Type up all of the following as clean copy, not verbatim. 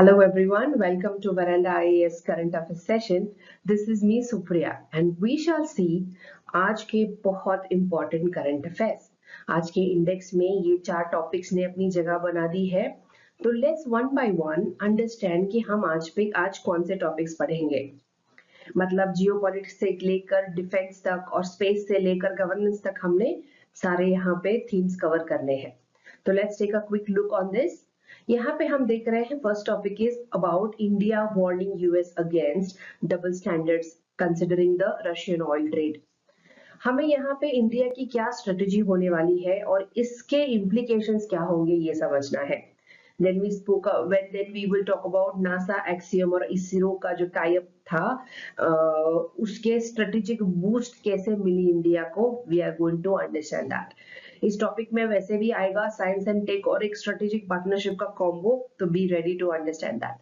Hello everyone, welcome to Veranda IAS Current Affairs session. This is me Supriya and we shall see आज के बहुत important current affairs. आज के index में ये 4 टॉपिक्स ने अपनी जगह बना दी है. तो let's one by one understand कि हम आज कौन से टॉपिक्स पढ़ेंगे. मतलब जियोपॉलिटिक्स से लेकर डिफेंस तक और स्पेस से लेकर गवर्नेंस तक हमने सारे यहाँ पे थीम्स कवर करने हैं. तो let's take a quick look on this. यहाँ पे हम देख रहे हैं first topic is about India warning US against double standards considering the Russian oil trade. हमें यहाँ पे इंडिया की क्या स्ट्रेटेजी होने वाली है और इसके इम्प्लीकेशंस क्या होंगे ये समझना है. Then we will talk about NASA, Axiom और ISRO का जो टाई अप था उसके स्ट्रेटेजिक बूस्ट कैसे मिली इंडिया को. We are going to understand that. इस टॉपिक में वैसे भी आएगा साइंस एंड टेक और एक स्ट्रेटेजिक पार्टनरशिप का कॉम्बो, तो be ready to understand that.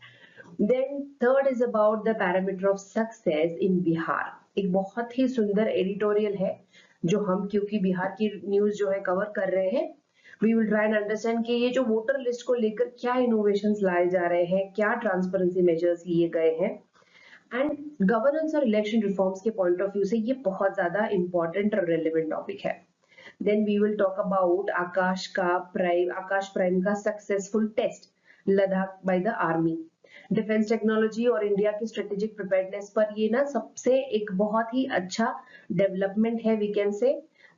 Then third is about the parameter of success in Bihar. एक बहुत ही सुंदर एडिटोरियल है जो हम क्योंकि बिहार की न्यूज जो है कवर कर रहे हैं. We will try and understand कि ये जो वोटर लिस्ट को लेकर क्या इनोवेशंस लाए जा रहे हैं, क्या ट्रांसपेरेंसी मेजर्स लिए गए हैं एंड गवर्नेंस और इलेक्शन रिफॉर्म्स के पॉइंट ऑफ व्यू से ये बहुत ज्यादा इंपॉर्टेंट और रेलेवेंट टॉपिक है. Then we will talk about Akash prime का successful test Ladakh by the army. Defence technology और इंडिया की स्ट्रेटेजिक प्रिपेयर्डनेस पर ये ना सबसे एक बहुत ही अच्छा डेवलपमेंट है वी कैन से.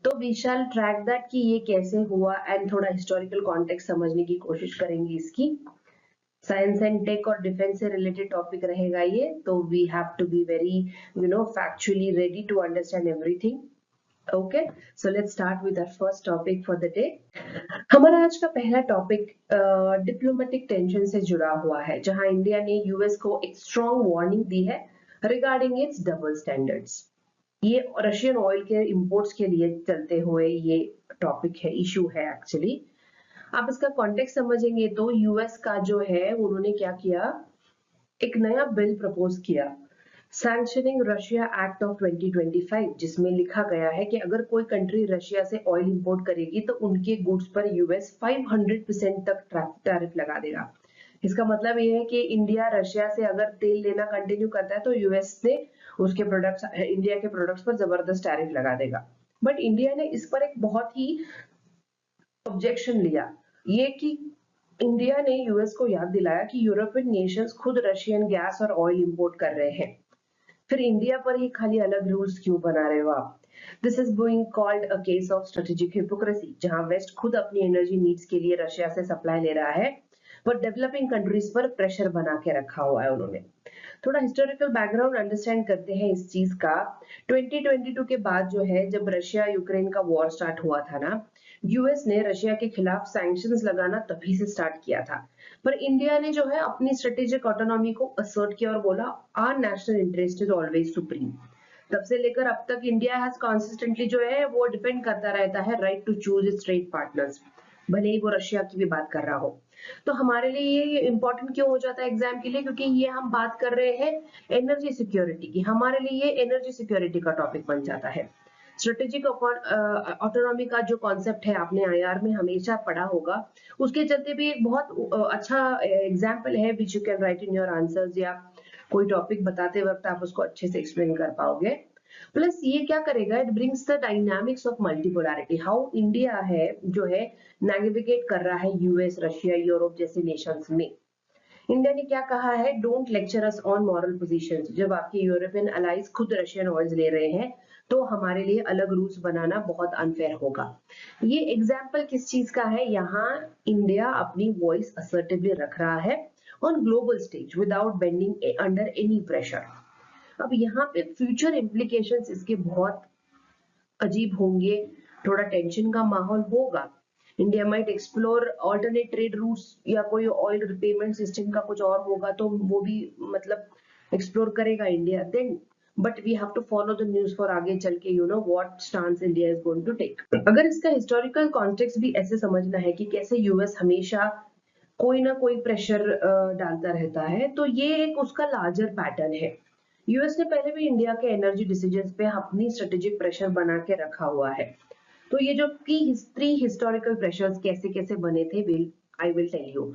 तो वी शैल ट्रैक दैट कि ये कैसे हुआ एंड थोड़ा हिस्टोरिकल कॉन्टेक्स्ट समझने की कोशिश करेंगे इसकी. साइंस एंड टेक और डिफेंस से रिलेटेड टॉपिक रहेगा ये, तो we have to be very factually ready to understand everything. Okay, so let's start with our first topic for the day. हमारा आज का पहला टॉपिक डिप्लोमेटिक टेंशन से जुड़ा हुआ है, जहां इंडिया ने यूएस को एक स्ट्रॉन्ग वार्निंग दी है रिगार्डिंग इट्स डबल स्टैंडर्ड्स. ये रशियन ऑयल के इंपोर्ट्स के लिए चलते हुए ये टॉपिक है, इशू है एक्चुअली. आप इसका कॉन्टेक्स्ट समझेंगे तो यूएस का जो है उन्होंने क्या किया, एक नया बिल प्रपोज किया सैंक्शनिंग रशिया एक्ट ऑफ 2025, जिसमें लिखा गया है कि अगर कोई कंट्री रशिया से ऑयल इंपोर्ट करेगी तो उनके गुड्स पर यूएस 500% तक टैरिफ लगा देगा. इसका मतलब ये है कि इंडिया रशिया से अगर तेल लेना कंटिन्यू करता है तो यूएस ने उसके प्रोडक्ट्स इंडिया के प्रोडक्ट्स पर जबरदस्त टैरिफ लगा देगा. बट इंडिया ने इस पर एक बहुत ही ऑब्जेक्शन लिया, ये कि इंडिया ने यूएस को याद दिलाया कि यूरोपियन नेशंस खुद रशियन गैस और ऑयल इंपोर्ट कर रहे हैं, फिर इंडिया पर ही खाली अलग रूल्स क्यों बना रहे हो आप. This is being called a case of strategic hypocrisy, जहां वेस्ट खुद अपनी एनर्जी नीड्स के लिए रशिया से सप्लाई ले रहा है पर डेवलपिंग कंट्रीज पर प्रेशर बना के रखा हुआ है उन्होंने. थोड़ा हिस्टोरिकल बैकग्राउंड अंडरस्टैंड करते हैं इस चीज का. 2022 के बाद जो है, जब रशिया यूक्रेन का वॉर स्टार्ट हुआ था ना, यूएस ने रशिया के खिलाफ सैंक्शंस लगाना तभी से स्टार्ट किया था. पर इंडिया ने जो है अपनी स्ट्रेटेजिक ऑटोनॉमी को असर्ट किया और बोला our national interest is always supreme. तब से लेकर अब तक इंडिया हैज कंसिस्टेंटली जो है वो डिपेंड करता रहता है right to choose its trade partners, भले ही वो रशिया की भी बात कर रहा हो. तो हमारे लिए ये इंपॉर्टेंट क्यों हो जाता है एग्जाम के लिए, क्योंकि ये हम बात कर रहे हैं एनर्जी सिक्योरिटी की. हमारे लिए ये एनर्जी सिक्योरिटी का टॉपिक बन जाता है. स्ट्रेटेजिक ऑटोनॉमी का जो कॉन्सेप्ट है आपने आईआर में हमेशा पढ़ा होगा, उसके चलते भी एक बहुत अच्छा एग्जाम्पल है which you can write in your answers, या कोई टॉपिक बताते वक्त आप उसको अच्छे से एक्सप्लेन कर पाओगे. प्लस ये क्या करेगा, it brings the dynamics of multipolarity, how India है जो है नेविगेट कर रहा है यूएस, रशिया, यूरोप जैसे नेशंस में. इंडिया ने क्या कहा है, don't lecture us on moral positions. जब आपके यूरोपियन अलाइज खुद रशियन ऑयल्स ले रहे हैं तो हमारे लिए अलग रूल्स बनाना बहुत अनफेयर होगा. ये एग्जाम्पल किस चीज का है, यहाँ इंडिया अपनी वॉइस असर्टिवली रख रहा है on global stage without bending under any pressure. अब यहाँ पे फ्यूचर इम्प्लीकेशंस इसके बहुत अजीब होंगे, थोड़ा टेंशन का माहौल होगा. India might explore alternate trade routes या कोई ऑयल रिपेमेंट सिस्टम का कुछ और होगा तो वो भी मतलब एक्सप्लोर करेगा India. Then but we have to follow the news for आगे चल के what stance India is going to take. अगर इसका हिस्टोरिकल कॉन्टेक्स्ट भी ऐसे समझना है कि कैसे यूएस हमेशा कोई ना कोई प्रेशर डालता रहता है, तो ये एक उसका लार्जर पैटर्न है. यूएस ने पहले भी इंडिया के एनर्जी डिसीजंस पे अपनी स्ट्रेटेजिक प्रेशर बना के रखा हुआ है. तो ये जो की हिस्टोरिकल प्रेशर्स कैसे कैसे बने थे, आई विल टेल यू.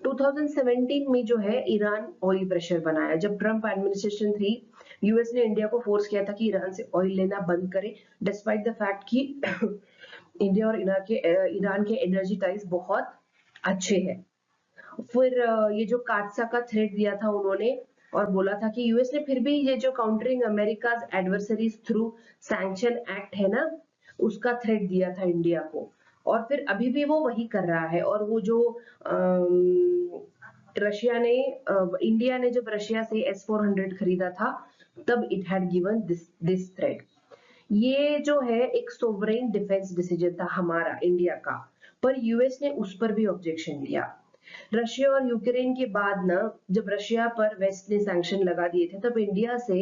2017 में जो है ईरान ऑयल प्रेशर बनाया। जब ट्रम्प एडमिनिस्ट्रेशन थी, यूएस ने इंडिया को फोर्स किया था कि ईरान से ऑयल लेना बंद करे, डिस्पाइट द फैक्ट कि इंडिया और ईरान के एनर्जी टाइज बहुत अच्छे हैं। फिर ये जो काटसा का थ्रेट दिया था उन्होंने, और बोला था कि यूएस ने फिर भी ये जो countering America's adversaries through sanction act है ना, उसका थ्रेट दिया था इंडिया को, और फिर अभी भी वो वही कर रहा है। और वो जो रशिया ने इंडिया ने जब रशिया से S-400 खरीदा था, तब it had given this threat. ये जो है एक सोवरेन डिफेंस डिसीजन था हमारा इंडिया का, पर यूएस ने उस पर भी ऑब्जेक्शन दिया। रशिया और यूक्रेन के बाद ना, जब रशिया पर वेस्ट ने सैंक्शन लगा दिए थे, तब इंडिया से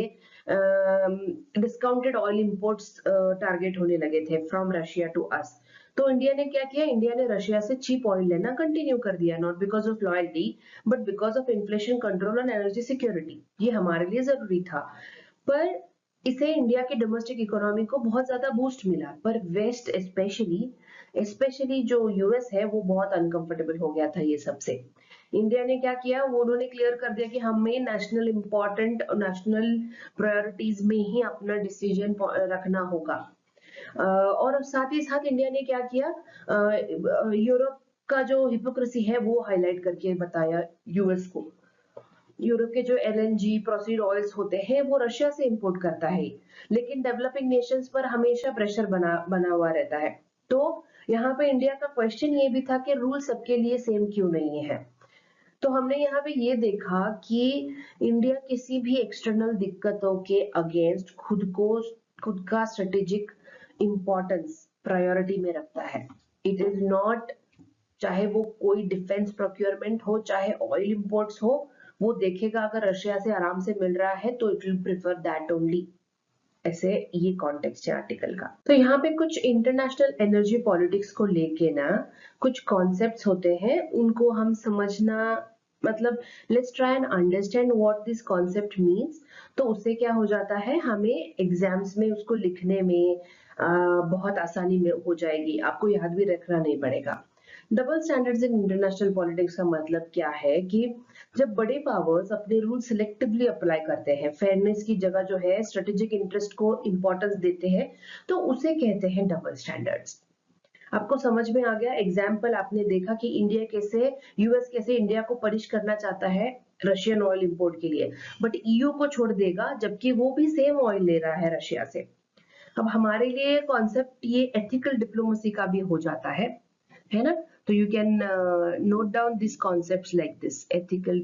डिस्काउंटेड ऑयल इंपोर्ट्स टारगेट होने लगे थे फ्रॉम रशिया टू अस। तो इंडिया ने क्या किया, इंडिया ने रशिया से चीप ऑयल लेना कंटिन्यू कर दिया, not because of loyalty but because of inflation control and energy security. ये हमारे लिए जरूरी था, पर इसे इंडिया की डोमेस्टिक इकोनॉमी को बहुत ज्यादा बूस्ट मिला, पर वेस्ट स्पेशली जो यूएस है वो बहुत अनकंफर्टेबल हो गया था ये सबसे। इंडिया ने क्या किया, वो उन्होंने क्लियर कर दिया कि हमें नेशनल इंपॉर्टेंट नेशनल प्रायोरिटीज में ही अपना डिसीजन रखना होगा। और साथ ही साथ इंडिया ने क्या किया, यूरोप का जो हिपोक्रेसी है वो हाईलाइट करके बताया यूएस को। यूरोप के जो एलएनजी प्रोसीड ऑयल्स होते हैं वो रशिया से इंपोर्ट करता है, लेकिन डेवलपिंग नेशंस पर हमेशा प्रेशर बना हुआ रहता है। तो यहाँ पे इंडिया का क्वेश्चन ये भी था कि रूल सबके लिए सेम क्यों नहीं है। तो हमने यहाँ पे ये देखा कि इंडिया किसी भी एक्सटर्नल दिक्कतों के अगेंस्ट खुद का स्ट्रेटेजिक इंपॉर्टेंस प्रायोरिटी में रखता है। इट इज नॉट, चाहे वो कोई डिफेंस प्रोक्योरमेंट हो, चाहे ऑयल इंपोर्ट्स हो, वो देखेगा अगर रशिया से आराम से मिल रहा है तो it will prefer that only. ऐसे ये कॉन्टेक्स्ट है आर्टिकल का। तो यहाँ पे कुछ इंटरनेशनल एनर्जी पॉलिटिक्स को लेके ना कुछ कॉन्सेप्ट्स होते हैं, उनको हम समझना, मतलब let's try and understand what this concept means. तो उससे क्या हो जाता है, हमें एग्जाम्स में उसको लिखने में बहुत आसानी में हो जाएगी, आपको याद भी रखना नहीं पड़ेगा। Double standards in international politics का मतलब क्या है कि जब बड़े पावर्स अपने रूल सिलेक्टिवली अप्लाई करते हैं, फेयरनेस की जगह जो है स्ट्रेटेजिक इंटरेस्ट को इंपॉर्टेंस देते हैं, तो उसे कहते हैं डबल स्टैंडर्ड्स। आपको समझ में आ गया? एग्जाम्पल आपने देखा कि यूएस कैसे इंडिया को पनिश करना चाहता है रशियन ऑयल इंपोर्ट के लिए, बट ईयू को छोड़ देगा जबकि वो भी सेम ऑयल ले रहा है रशिया से। अब हमारे लिए कॉन्सेप्ट ये एथिकल डिप्लोमेसी का भी हो जाता है ना? तो you can note down this concepts like this ethical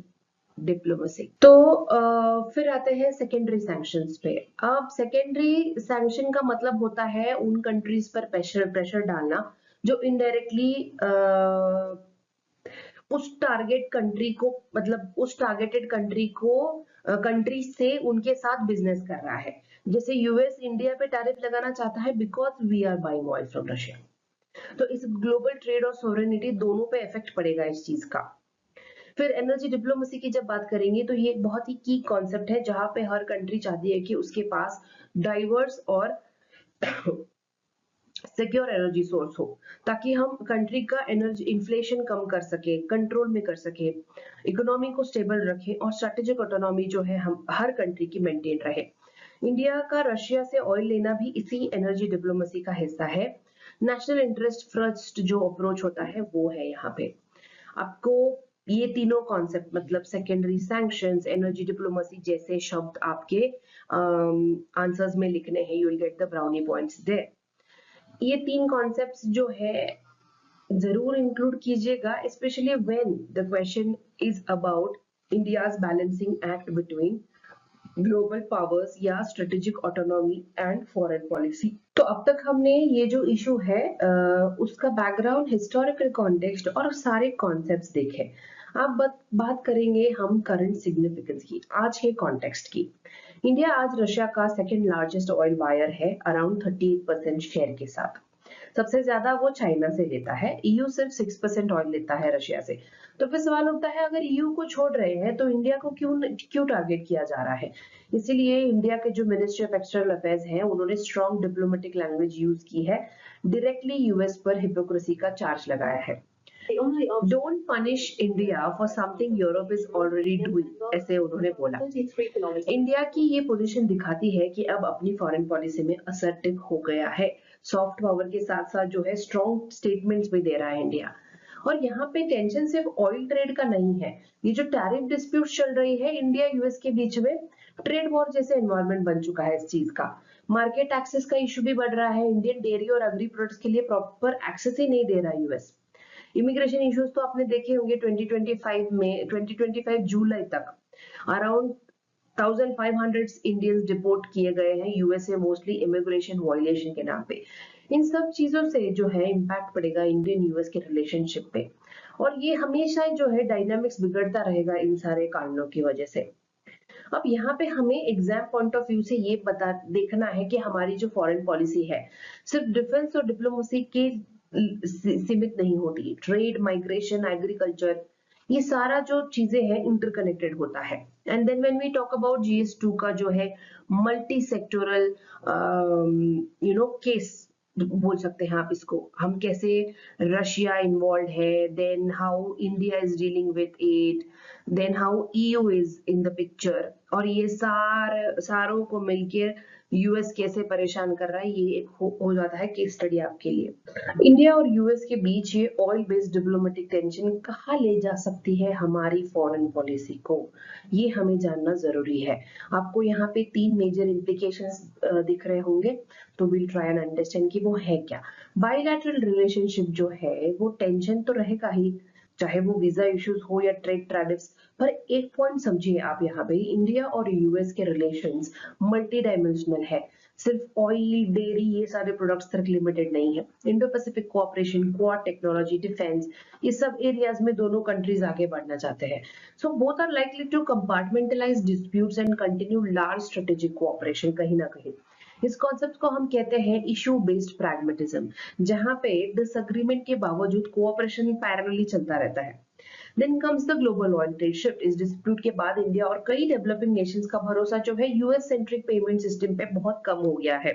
diplomacy. तो फिर आते हैं सेकेंडरी सैंक्शंस पे। अब सेकेंडरी सैंक्शन का मतलब होता है उन कंट्रीज पर प्रेशर डालना जो इनडायरेक्टली उस टारगेट कंट्री को, मतलब उस टारगेटेड कंट्री से उनके साथ बिजनेस कर रहा है। जैसे यूएस इंडिया पे टैरिफ लगाना चाहता है because we are buying oil from Russia. तो इस ग्लोबल ट्रेड और सोवरेनिटी दोनों पे इफेक्ट पड़ेगा इस चीज का। फिर एनर्जी डिप्लोमेसी की जब बात करेंगे तो ये एक बहुत ही की कॉन्सेप्ट है, जहां पे हर कंट्री चाहती है कि उसके पास डाइवर्स और सिक्योर एनर्जी सोर्स हो, ताकि हम कंट्री का एनर्जी इन्फ्लेशन कम कर सके, कंट्रोल में कर सके, इकोनॉमी को स्टेबल रखें और स्ट्रेटेजिक ऑटोनॉमी जो है हम हर कंट्री की मेंटेन रहे। इंडिया का रशिया से ऑयल लेना भी इसी एनर्जी डिप्लोमेसी का हिस्सा है। नेशनल इंटरेस्ट फर्स्ट जो अप्रोच होता है वो है यहाँ पे। आपको ये तीनों कॉन्सेप्ट, मतलब सेकेंडरी सैंक्शंस, एनर्जी डिप्लोमेसी जैसे शब्द आपके आंसर्स में लिखने हैं, you will get the brownie points there. ये तीन कॉन्सेप्ट्स जो है जरूर इंक्लूड कीजिएगा, specially when the question is about India's balancing act between global powers या strategic autonomy and foreign policy. तो अब तक हमने ये जो इशू है उसका बैकग्राउंड, हिस्टोरिकल कॉन्टेक्स्ट और सारे कॉन्सेप्ट्स देखे। अब बात करेंगे हम करंट सिग्निफिकेंस की, आज के कॉन्टेक्स्ट की। इंडिया आज रशिया का सेकेंड लार्जेस्ट ऑयल बायर है, अराउंड 38% शेयर के साथ। सबसे ज्यादा वो चाइना से लेता है, ईयू सिर्फ 6% ऑयल लेता है रशिया से। तो फिर सवाल उठता है, अगर ईयू को छोड़ रहे हैं तो इंडिया को क्यों टारगेट किया जा रहा है? इसीलिए इंडिया के जो मिनिस्ट्री ऑफ एक्सटर्नल अफेयर्स हैं उन्होंने स्ट्रॉन्ग डिप्लोमेटिक लैंग्वेज यूज की है, डायरेक्टली यूएस पर हिपोक्रेसी का चार्ज लगाया है। Don't punish India for something Europe is already doing, ऐसे उन्होंने बोला। इंडिया की ये पोजीशन दिखाती है कि अब अपनी फॉरेन पॉलिसी में असर्टिव हो गया है। सॉफ्ट पावर के साथ साथ जो है स्ट्रॉन्ग स्टेटमेंट्स भी दे रहा है इंडिया। और यहाँ पे टेंशन सिर्फ ऑयल ट्रेड का नहीं है, ये जो टैरिफ डिस्प्यूट चल रही है इंडिया यूएस के बीच में, ट्रेड वॉर जैसे एनवायरमेंट बन चुका है इस चीज का। मार्केट एक्सेस का इशू भी बढ़ रहा है, इंडियन डेयरी और एग्री प्रोडक्ट्स के लिए प्रॉपर एक्सेस ही नहीं दे रहा यूएस। इमिग्रेशन इश्यूज तो आपने देखे होंगे 2025 में, 2025 जुलाई तक अराउंड 1500 इंडियंस डिपोर्ट किए गए हैं यूएसए, मोस्टली इमिग्रेशन वायलेशन के नाम पे। इन सब चीजों से जो है इम्पैक्ट पड़ेगा इंडियन यूएस के रिलेशनशिप पे, और ये हमेशा जो है डायनामिक्स बिगड़ता रहेगा इन सारे कारणों की वजह से। अब यहाँ पे हमें एग्जाम पॉइंट ऑफ व्यू से ये बता देखना है कि हमारी जो फॉरेन पॉलिसी है सिर्फ डिफेंस और डिप्लोमेसी के सीमित नहीं होती। ट्रेड, माइग्रेशन, एग्रीकल्चर, ये सारा जो चीजें हैं इंटरकनेक्टेड होता है। And then when we talk about GS2 का जो है मल्टी सेक्टोरल केस बोल सकते हैं आप इसको, हम कैसे रशिया इन्वॉल्व है, then how India is dealing with it, then how EU is in the picture, और ये सारों को मिलकर यूएस कैसे परेशान कर रहा है, ये एक हो जाता है केस स्टडी आपके लिए। इंडिया और यूएस के बीच ये ऑयल बेस्ड डिप्लोमेटिक टेंशन कहाँ ले जा सकती है हमारी फॉरेन पॉलिसी को, ये हमें जानना जरूरी है। आपको यहाँ पे 3 मेजर इम्प्लीकेशंस दिख रहे होंगे, तो विल ट्राई एंड अंडरस्टैंड कि वो है क्या। बायलैटरल रिलेशनशिप जो है वो टेंशन तो रहेगा ही, चाहे वो वीजा इश्यूज हो या ट्रेड टैरिफ्स। पर एक पॉइंट समझिए आप यहाँ पे, इंडिया और यूएस के रिलेशंस मल्टी डायमेंशनल है, सिर्फ ऑयल, डेयरी, ये सारे प्रोडक्ट्स तक लिमिटेड नहीं है। Indo Pacific cooperation, quad technology, defence, ये सब एरियाज में दोनों कंट्रीज आगे बढ़ना चाहते हैं। So both are likely to compartmentalise disputes and continue large strategic cooperation कहीं ना कहीं। इस कॉन्सेप्ट को हम कहते हैं इशू बेस्ड प्रैग्मेटिज्म, जहां पे डिसएग्रीमेंट के बावजूद कोऑपरेशन पैरेलली चलता रहता है। Then comes the global oil trade shift. इस डिस्प्यूट के बाद इंडिया और कई डेवलपिंग नेशंस का भरोसा जो है यूएस सेंट्रिक पेमेंट सिस्टम पे बहुत कम हो गया है।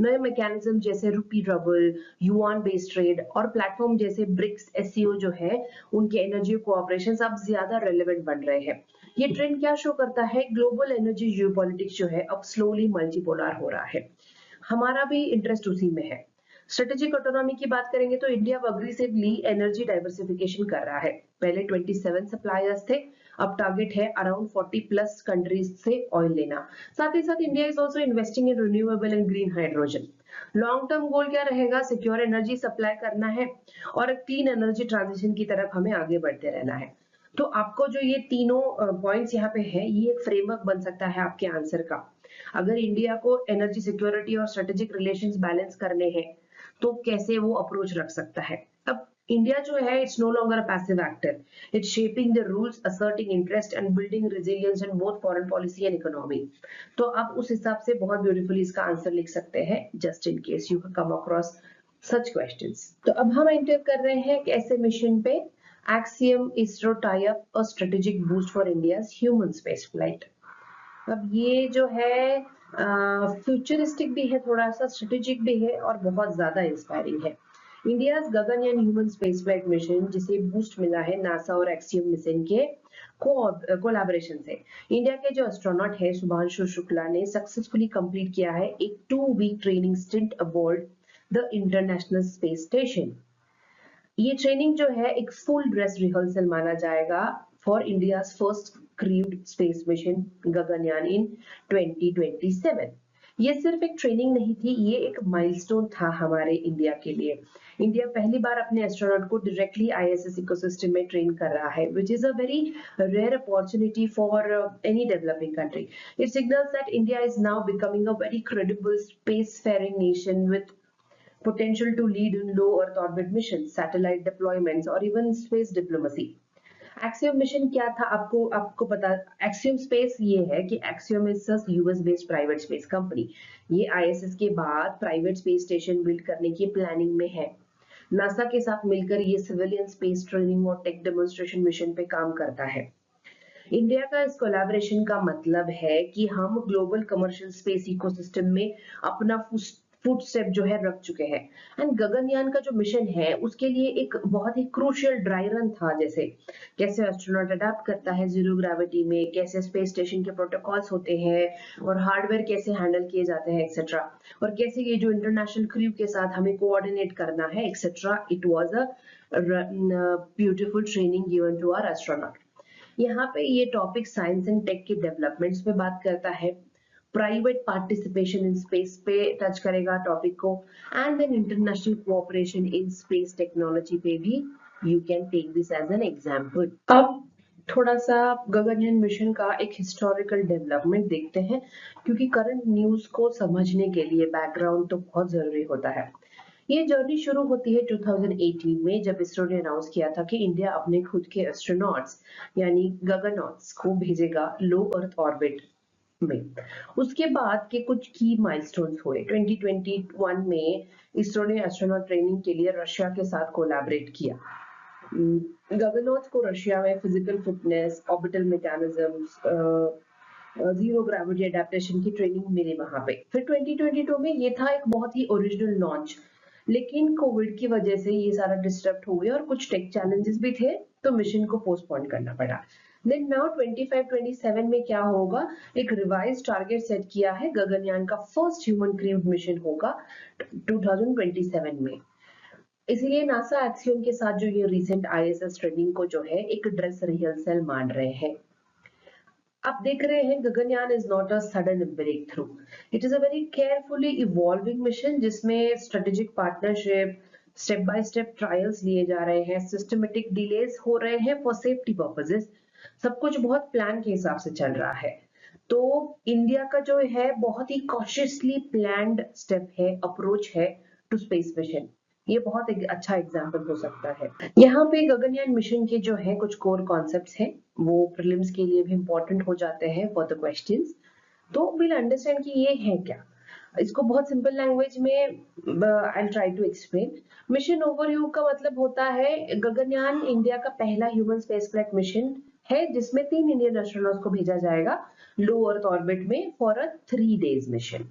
नए मैकेनिज्म जैसे रुपी रबल, युआन बेस्ड ट्रेड और प्लेटफॉर्म जैसे ब्रिक्स, SCO जो है, उनके एनर्जी कोऑपरेशन अब ज्यादा रेलेवेंट बन रहे हैं। ये ट्रेंड क्या शो करता है, ग्लोबल एनर्जी जियोपॉलिटिक्स जो है अब स्लोली मल्टीपोलर हो रहा है। हमारा भी इंटरेस्ट उसी में है। स्ट्रेटेजिक ऑटोनॉमी की बात करेंगे तो इंडिया अग्रेसिवली एनर्जी डाइवर्सिफिकेशन कर रहा है। पहले 27 सप्लायर्स थे, अब टारगेट है अराउंड 40 प्लस कंट्रीज से ऑयल लेना। साथ ही साथ India is also investing in renewable and green hydrogen. Long term goal क्या रहेगा, सिक्योर एनर्जी सप्लाई करना है और क्लीन एनर्जी ट्रांजिशन की तरफ हमें आगे बढ़ते रहना है। तो आपको जो ये तीनों पॉइंट्स यहाँ पे है, ये एक फ्रेमवर्क बन सकता है आपके आंसर का। अगर इंडिया को एनर्जी सिक्योरिटी और स्ट्रेटेजिक रिलेशंस बैलेंस करने हैं तो कैसे वो अप्रोच रख सकता है। अब इंडिया जो है it's no longer a passive actor, it's shaping the rules, asserting interest and building resilience in both foreign policy and economy. तो आप उस हिसाब से बहुत ब्यूटीफुली इसका आंसर लिख सकते हैं, just in case you come across such questions. तो अब हम एंटर कर रहे हैं एक ऐसे मिशन पे, Axiom ISRO tie-up a strategic boost for India's human space flight। अब ये जो है फ्यूचरिस्टिक भी है, थोड़ा सा स्ट्रेटेजिक भी है और बहुत ज्यादा इंस्पायरिंग है। India's Gaganyaan human space flight mission, जिसे बूस्ट मिला है नासा और एक्सियम मिशन के कोलैबोरेशन से। इंडिया के जो एस्ट्रोनॉट है शुभांशु शुक्ला ने सक्सेसफुली कंप्लीट किया है एक 2 week training stint aboard the international space station. ये ट्रेनिंग जो है एक फुल ड्रेस रिहर्सल माना जाएगा for India's first crewed space mission Gaganyaan in 2027। ये सिर्फ एक ट्रेनिंग नहीं थी, ये एक माइलस्टोन था हमारे इंडिया के लिए। इंडिया पहली बार अपने एस्ट्रोनॉट को डायरेक्टली ISS इकोसिस्टम में ट्रेन कर रहा है, which is a very rare opportunity for any developing country. It signals that India is now becoming a very credible spacefaring nation with potential to lead in low Earth orbit missions, satellite deployments और even space diplomacy। Axiom mission क्या था, आपको पता, axiom space ये है कि axiom is US based private space company. ये ISS के बाद प्राइवेट स्पेस स्टेशन बिल्ड करने की प्लानिंग में है। नासा के साथ मिलकर ये सिविलियन स्पेस ट्रेनिंग और टेक डेमोन्स्ट्रेशन मिशन पे काम करता है। इंडिया का इस कोलैबोरेशन का मतलब है कि हम ग्लोबल कमर्शियल स्पेस इकोसिस्टम में अपना फुटस्टेप जो है रख चुके हैं। एंड गगनयान का जो मिशन है उसके लिए एक बहुत ही क्रूशियल ड्राई रन था, जैसे कैसे एस्ट्रोनॉट अडेप्ट करता है जीरो ग्रेविटी में, कैसे स्पेस स्टेशन के प्रोटोकॉल्स होते हैं और हार्डवेयर कैसे हैंडल किए जाते हैं एक्सेट्रा, और कैसे ये जो इंटरनेशनल क्रू के साथ हमें कोऑर्डिनेट करना है etcetera. It was a beautiful training given to our astronaut. यहाँ पे ये टॉपिक साइंस एंड टेक के डेवलपमेंट्स पे बात करता है, प्राइवेट पार्टिसिपेशन इन स्पेस पे टच करेगा टॉपिक को, and then international cooperation in space technology पे भी you can take this as an example. अब थोड़ा सा गगनयान मिशन का एक हिस्टोरिकल डेवलपमेंट देखते हैं, क्योंकि करंट न्यूज को समझने के लिए बैकग्राउंड तो बहुत जरूरी होता है। ये जर्नी शुरू होती है 2018 में, जब इसरो ने अनाउंस किया था कि इंडिया अपने खुद के एस्ट्रोनॉट्स यानी गगनॉट्स को भेजेगा लो अर्थ ऑर्बिट में। उसके बाद के कुछ की माइलस्टोन्स हुए। 2021 में इसरो ने एस्ट्रोनॉट ट्रेनिंग के लिए रशिया के साथ कोलैबोरेट किया। गगनॉट्स को रशिया में physical fitness, orbital mechanisms, zero gravity adaptation की ट्रेनिंग मिली वहां पे। फिर 2022 में ये था एक बहुत ही ओरिजिनल लॉन्च, लेकिन कोविड की वजह से ये सारा डिस्टर्ब हो गया और कुछ टेक चैलेंजेस भी थे, तो मिशन को पोस्टपोन करना पड़ा। देन नाउ 25-27 में क्या होगा, एक रिवाइज टारगेट सेट किया है, गगनयान का फर्स्ट ह्यूमन क्रूड मिशन होगा 2027 में। इसीलिए नासा एक्सियोम के साथ जो ये रिसेंट आईएसएस ट्रेनिंग को जो है एक ड्रेस रिहर्सल मान रहे हैं। आप देख रहे हैं Gaganyaan is not a sudden breakthrough, it is a very carefully evolving mission, जिसमें strategic partnership, step by step trials लिए जा रहे हैं, सिस्टमेटिक डिलेज हो रहे हैं फॉर सेफ्टी पर्पसेस, सब कुछ बहुत प्लान के हिसाब से चल रहा है। तो इंडिया का जो है बहुत ही कॉशियसली प्लान्ड स्टेप है, अप्रोच है टू स्पेस मिशन। ये बहुत एक अच्छा एग्जाम्पल हो सकता है। यहाँ पे गगनयान मिशन के जो है कुछ कोर कॉन्सेप्ट्स हैं, वो प्रीलिम्स के लिए भी इंपॉर्टेंट हो जाते हैं फॉर द क्वेश्चंस। तो विल अंडरस्टैंड कि ये है क्या। इसको बहुत सिंपल लैंग्वेज में I try to explain. Mission overview का मतलब होता है, गगनयान इंडिया का पहला ह्यूमन स्पेसफ्लाइट मिशन है, जिसमें 3 इंडियन एस्ट्रोनॉट्स को भेजा जाएगा लो अर्थ ऑर्बिट में फॉर अ 3 days मिशन।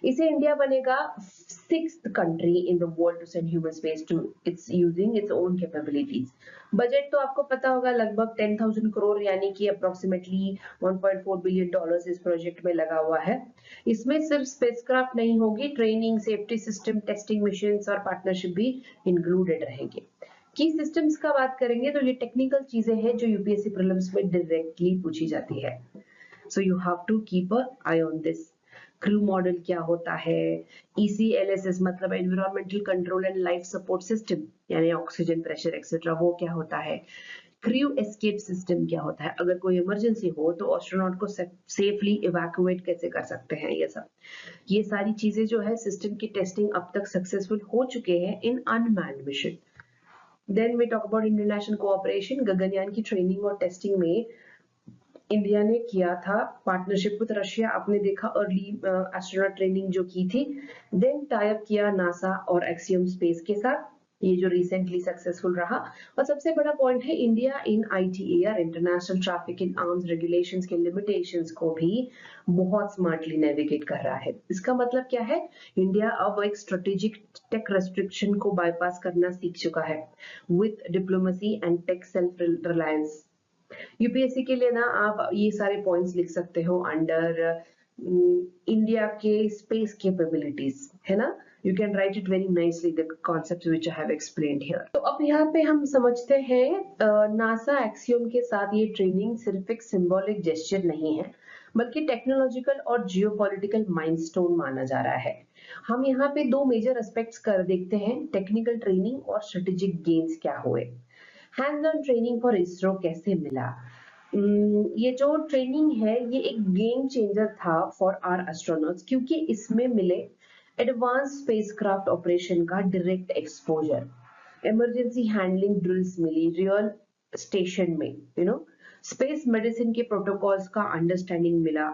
इसे इंडिया बनेगा 6th country in the world to send human space to its using its own capabilities. Budget तो आपको पता होगा, लगभग 10,000 करोड़ यानी कि अप्रोक्सीमेटली 1.4 बिलियन डॉलर्स इस प्रोजेक्ट में लगा हुआ है। इसमें सिर्फ स्पेसक्राफ्ट नहीं होगी, training, safety system, testing missions और पार्टनरशिप भी इंक्लूडेड रहेंगे। की सिस्टम्स का बात करेंगे तो ये टेक्निकल चीजें हैं जो यूपीएससी प्रीलिम्स में डायरेक्टली पूछी जाती है, so you have to keep a eye on this. Crew model क्या होता है, ECLSS मतलब environmental control and life support system यानी ऑक्सीजन, प्रेशर एक्सेट्रा, वो क्या होता है। क्रू एस्केप सिस्टम क्या होता है, अगर कोई इमरजेंसी हो तो एस्ट्रोनॉट को सेफली इवैक्यूएट कैसे कर सकते हैं, ये सब, ये सारी चीजें जो है सिस्टम की टेस्टिंग अब तक सक्सेसफुल हो चुके हैं in unmanned mission. Then we talk about international cooperation. Gaganyaan की ट्रेनिंग और टेस्टिंग में इंडिया ने किया था पार्टनरशिप विद रशिया, आपने देखा अर्ली एस्ट्रोनॉट ट्रेनिंग जो की थी। देन टाई अप किया नासा और एक्सियम स्पेस के साथ, ये जो रिसेंटली सक्सेसफुल रहा। और सबसे बड़ा पॉइंट है, India in ITAR international traffic in arms regulations के लिमिटेशंस को भी बहुत स्मार्टली नेविगेट कर रहा है। इसका मतलब क्या है, इंडिया अब एक स्ट्रेटेजिक टेक रेस्ट्रिक्शन को बाईपास करना सीख चुका है with diplomacy and tech self reliance. UPSC के लिए ना आप ये सारे पॉइंट्स लिख सकते हो अंडर इंडिया के स्पेस कैपेबिलिटीज, है ना। You can write it very nicely the concepts which I have explained here. तो अब यहाँ पे हम समझते हैं नासा एक्सियोम के साथ ये ट्रेनिंग सिर्फ एक सिंबॉलिक जेस्चर नहीं है, बल्कि टेक्नोलॉजिकल और जियोपॉलिटिकल माइलस्टोन माना जा रहा है। हम यहाँ पे दो मेजर एस्पेक्ट्स कर देखते हैं, टेक्निकल ट्रेनिंग और स्ट्रेटेजिक गेन्स क्या हुए। Hands on training for ISRO कैसे मिला। ये जो ट्रेनिंग है ये एक गेम चेंजर था फॉर आवर एस्ट्रोनॉट्स, क्योंकि इसमें मिले एडवांस स्पेसक्राफ्ट ऑपरेशन का direct exposure, emergency handling drills मिली रियल स्टेशन में, स्पेस मेडिसिन के प्रोटोकॉल्स का अंडरस्टैंडिंग मिला,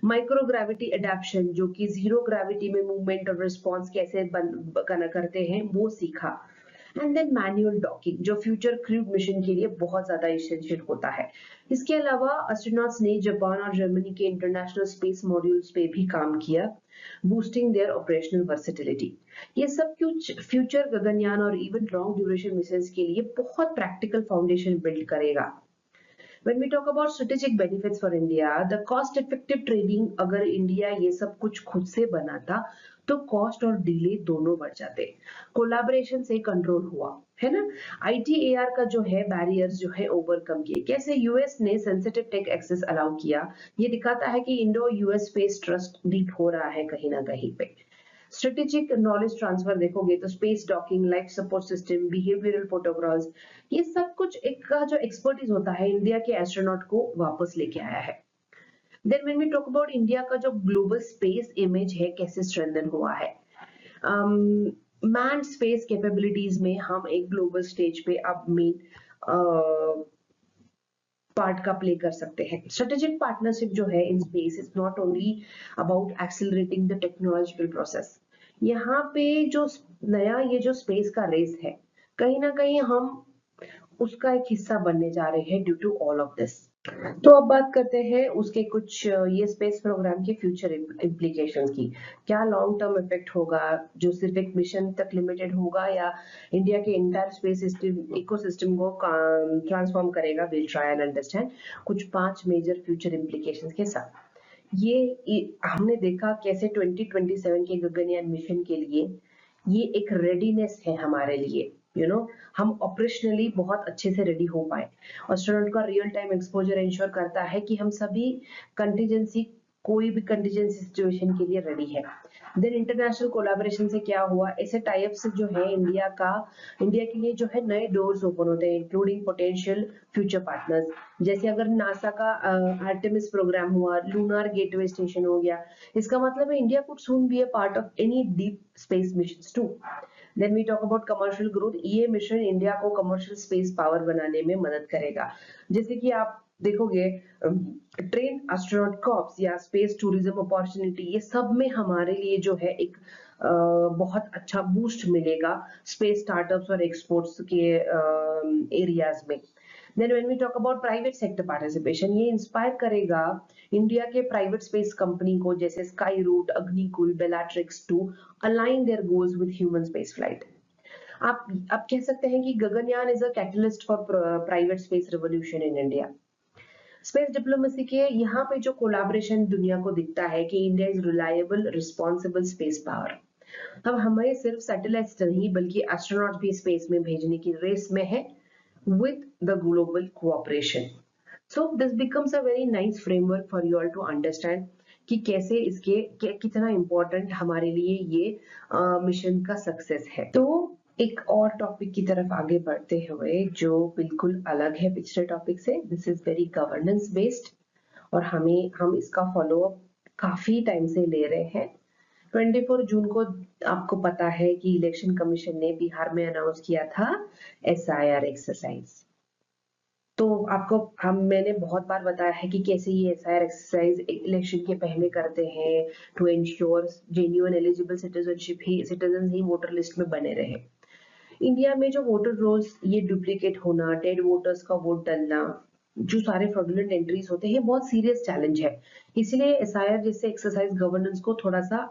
माइक्रोग्रेविटी एडेप्शन जो कि जीरो ग्रेविटी में मूवमेंट और रिस्पॉन्स कैसे करते हैं वो सीखा, एंड देन मैनुअल डॉकिंग जो फ्यूचर क्रूड मिशन के लिए बहुत ज्यादा एसेंशियल होता है। इसके अलावा एस्ट्रोनॉट्स ने जापान और जर्मनी के इंटरनेशनल स्पेस मॉड्यूल्स पे भी काम किया, बूस्टिंग देयर ऑपरेशनल वर्सेटिलिटी। ये सब कुछ फ्यूचर गगनयान और इवन लॉन्ग ड्यूरेशन मिशंस के लिए बहुत प्रैक्टिकल फाउंडेशन बिल्ड करेगा। When we talk about strategic benefits for India, the cost effective trading, अगर इंडिया ये सब कुछ खुद से बनाता तो कॉस्ट और डिले दोनों बढ़ जाते। कोलैबोरेशन से कंट्रोल हुआ है ना। ITAR का जो है बैरियर्स जो है ओवरकम किए, कैसे यूएस ने सेंसिटिव टेक एक्सेस अलाउ किया, ये दिखाता है कि Indo US space trust deep हो रहा है कहीं ना कहीं पे। स्ट्रेटेजिक नॉलेज ट्रांसफर देखोगे तो space docking, life support system, behavioural protocols, ये सब कुछ एक का जो एक्सपर्टीज होता है इंडिया के एस्ट्रोनॉट को वापस लेके आया है। Then when we talk about India का जो ग्लोबल स्पेस इमेज है कैसे स्ट्रेंथन हुआ है, मैन स्पेस कैपेबिलिटीज में हम एक ग्लोबल स्टेज पे अब मेन पार्ट का प्ले कर सकते हैं। स्ट्रेटेजिक पार्टनरशिप जो है in space is not only about accelerating the technological process. यहाँ पे जो नया ये जो स्पेस का रेस है, कहीं ना कहीं हम उसका एक हिस्सा बनने जा रहे हैं due to all of this. तो अब बात करते हैं उसके कुछ ये स्पेस प्रोग्राम के फ्यूचर इम्प्लीकेशंस की। क्या लॉन्ग टर्म इफेक्ट होगा जो सिर्फ एक मिशन तक लिमिटेड होगा या इंडिया के इंटायर स्पेस सिस्टम इकोसिस्टम को ट्रांसफॉर्म करेगा। विल ट्राई एंड अंडरस्टैंड कुछ 5 मेजर फ्यूचर इम्प्लीकेशंस के साथ। हमने देखा कैसे 2027 के गगनयान मिशन के लिए ये एक रेडीनेस है हमारे लिए, हम ऑपरेशनली बहुत अच्छे से रेडी हो पाए। एस्ट्रोनॉट का रियल टाइम एक्सपोजर इंश्योर करता है कि हम सभी कोई भी कंटीजेंसी सिचुएशन के लिए रेडी है। देन इंटरनेशनल कोलैबोरेशन से क्या हुआ, ऐसे टाइप से जो है इंडिया के लिए जो है नए डोर्स ओपन होते हैं इंक्लूडिंग पोटेंशियल फ्यूचर पार्टनर्स। जैसे अगर नासा का आर्टेमिस प्रोग्राम हुआ, लूनार गेटवे स्टेशन हो गया, इसका मतलब है India could soon be a part of any deep space missions too. Then we talk about commercial growth, ये मिशन इंडिया को कमर्शियल स्पेस पावर बनाने में मदद करेगा। जैसे कि आप देखोगे ट्रेन एस्ट्रोनॉट कॉर्प्स या स्पेस टूरिज्म अपॉर्चुनिटी, ये सब में हमारे लिए जो है एक बहुत अच्छा बूस्ट मिलेगा स्पेस स्टार्टअप्स और एक्सपोर्ट्स के एरियाज में। Then when we talk about private sector participation, ये इंस्पायर करेगा इंडिया के प्राइवेट स्पेस कंपनी को जैसे Skyroot, Agnikul, Bellatrix to align their goals with human space flight. आप कह सकते हैं कि Gaganyaan is a catalyst for private space revolution in India. Space diplomacy के यहाँ पे जो कोलैबोरेशन दुनिया को दिखता है कि India is reliable responsible space power. अब हमें सिर्फ सैटेलाइट्स नहीं बल्कि एस्ट्रोनॉट भी स्पेस में भेजने की रेस में है with the global cooperation. So this becomes a very nice framework for you all to understand कि कैसे कितना important हमारे लिए ये मिशन का सक्सेस है। तो एक और टॉपिक की तरफ आगे बढ़ते हुए जो बिल्कुल अलग है पिछले टॉपिक से, this is very governance based और हम इसका फॉलो अप काफी टाइम से ले रहे हैं। 24 जून को आपको पता है कि इलेक्शन कमीशन ने बिहार में अनाउंस किया था SIR एक्सरसाइज। तो मैंने बहुत बार बताया है कि कैसे ये SIR एक्सरसाइज इलेक्शन के पहले करते हैं to ensure genuine eligible citizen ही वोटर लिस्ट में बने रहे। इंडिया में जो वोटर रोल्स ये डुप्लीकेट होना, डेड वोटर्स का वोट डलना, जो सारे फ्रॉडुलेंट एंट्रीज होते हैं, बहुत सीरियस चैलेंज है। इसलिए SIR जैसे एक्सरसाइज गवर्नेंस को थोड़ा सा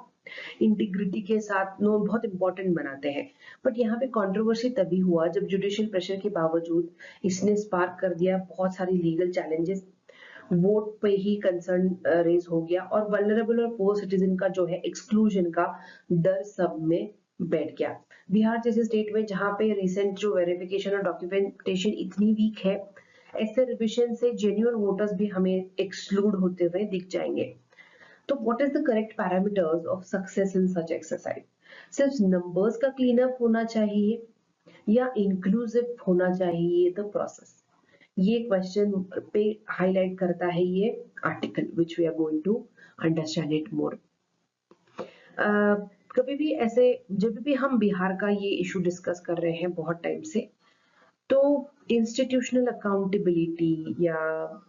इंटीग्रिटी के साथ बहुत इंपॉर्टेंट बनाते हैं। बट यहाँ पे कंट्रोवर्सी तभी हुआ जब जुडिशियल प्रेशर के बावजूद इसने स्पार्क कर दिया बहुत सारी लीगल चैलेंजेस, वोट पे ही कंसर्न रेज हो गया और वल्नरेबल और पुअर सिटीजन का जो है एक्सक्लूजन का डर सब में बैठ गया। बिहार जैसे स्टेट में जहाँ पे रिसेंट जो वेरिफिकेशन और डॉक्यूमेंटेशन इतनी वीक है, ऐसे रिविजन से जेन्युइन वोटर्स भी हमें एक्सक्लूड होते हुए दिख जाएंगे। तो what is the correct parameters of success in such exercise? सिर्फ नंबर्स का क्लीन अप होना चाहिए या इंक्लूसिव होना चाहिए द प्रोसेस? ये क्वेश्चन पे हाईलाइट करता है ये article which we are going to understand it more. कभी भी ऐसे जब भी हम बिहार का ये इशू डिस्कस कर रहे हैं बहुत टाइम से, तो इंस्टीट्यूशनल अकाउंटेबिलिटी या